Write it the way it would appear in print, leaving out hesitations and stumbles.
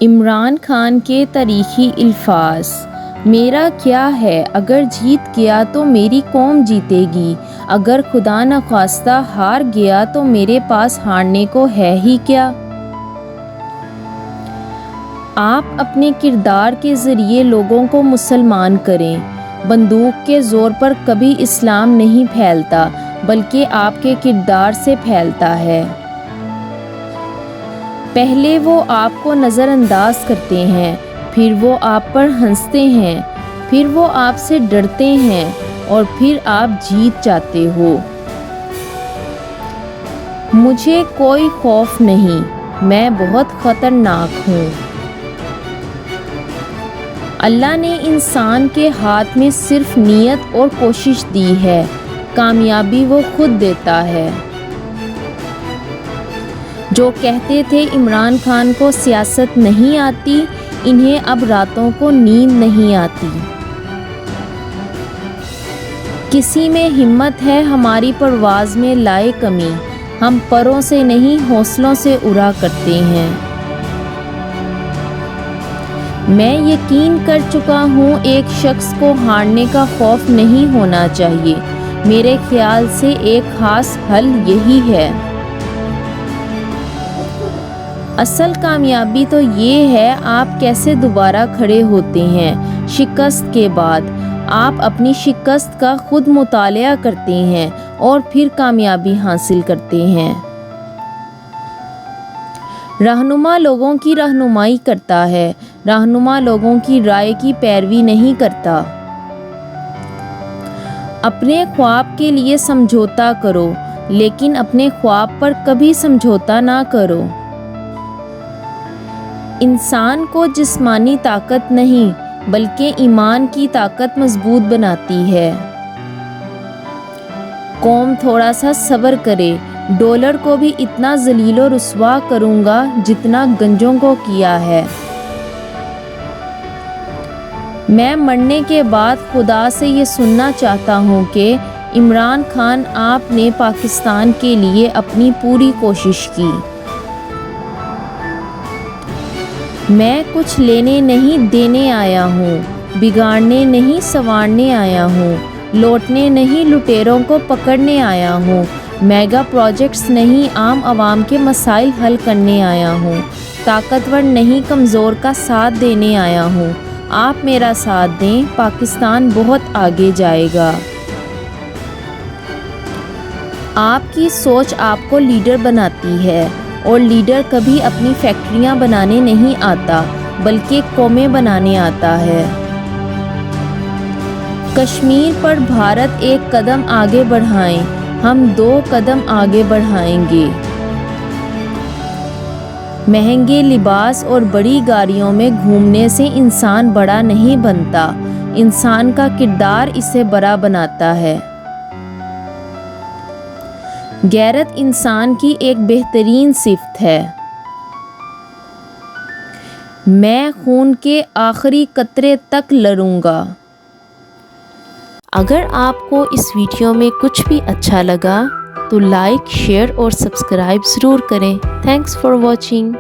عمران خان کے تاریخی الفاظ: میرا کیا ہے، اگر جیت گیا تو میری قوم جیتے گی، اگر خدا نخواستہ ہار گیا تو میرے پاس ہارنے کو ہے ہی کیا۔ آپ اپنے کردار کے ذریعے لوگوں کو مسلمان کریں۔ بندوق کے زور پر کبھی اسلام نہیں پھیلتا، بلکہ آپ کے کردار سے پھیلتا ہے۔ پہلے وہ آپ کو نظر انداز کرتے ہیں، پھر وہ آپ پر ہنستے ہیں، پھر وہ آپ سے ڈرتے ہیں اور پھر آپ جیت جاتے ہو۔ مجھے کوئی خوف نہیں، میں بہت خطرناک ہوں۔ اللہ نے انسان کے ہاتھ میں صرف نیت اور کوشش دی ہے، کامیابی وہ خود دیتا ہے۔ جو کہتے تھے عمران خان کو سیاست نہیں آتی، انہیں اب راتوں کو نیند نہیں آتی۔ کسی میں ہمت ہے ہماری پرواز میں لائے کمی، ہم پروں سے نہیں حوصلوں سے اڑا کرتے ہیں۔ میں یقین کر چکا ہوں ایک شخص کو ہارنے کا خوف نہیں ہونا چاہیے، میرے خیال سے ایک خاص حل یہی ہے۔ اصل کامیابی تو یہ ہے آپ کیسے دوبارہ کھڑے ہوتے ہیں شکست کے بعد۔ آپ اپنی شکست کا خود مطالعہ کرتے ہیں اور پھر کامیابی حاصل کرتے ہیں۔ رہنما لوگوں کی رہنمائی کرتا ہے، رہنما لوگوں کی رائے کی پیروی نہیں کرتا۔ اپنے خواب کے لیے سمجھوتا کرو، لیکن اپنے خواب پر کبھی سمجھوتا نہ کرو۔ انسان کو جسمانی طاقت نہیں، بلکہ ایمان کی طاقت مضبوط بناتی ہے۔ قوم تھوڑا سا صبر کرے، ڈالر کو بھی اتنا ذلیل و رسوا کروں گا جتنا گنجوں کو کیا ہے۔ میں مرنے کے بعد خدا سے یہ سننا چاہتا ہوں کہ عمران خان، آپ نے پاکستان کے لیے اپنی پوری کوشش کی۔ میں کچھ لینے نہیں دینے آیا ہوں، بگاڑنے نہیں سنوارنے آیا ہوں، لوٹنے نہیں لٹیروں کو پکڑنے آیا ہوں، میگا پروجیکٹس نہیں عام عوام کے مسائل حل کرنے آیا ہوں، طاقتور نہیں کمزور کا ساتھ دینے آیا ہوں۔ آپ میرا ساتھ دیں، پاکستان بہت آگے جائے گا۔ آپ کی سوچ آپ کو لیڈر بناتی ہے، اور لیڈر کبھی اپنی فیکٹریاں بنانے نہیں آتا، بلکہ قومیں بنانے آتا ہے۔ کشمیر پر بھارت ایک قدم آگے بڑھائیں، ہم 2 قدم آگے بڑھائیں گے۔ مہنگے لباس اور بڑی گاڑیوں میں گھومنے سے انسان بڑا نہیں بنتا، انسان کا کردار اسے بڑا بناتا ہے۔ غیرت انسان کی ایک بہترین صفت ہے۔ میں خون کے آخری قطرے تک لڑوں گا۔ اگر آپ کو اس ویڈیو میں کچھ بھی اچھا لگا تو لائک، شیئر اور سبسکرائب ضرور کریں۔ Thanks for watching.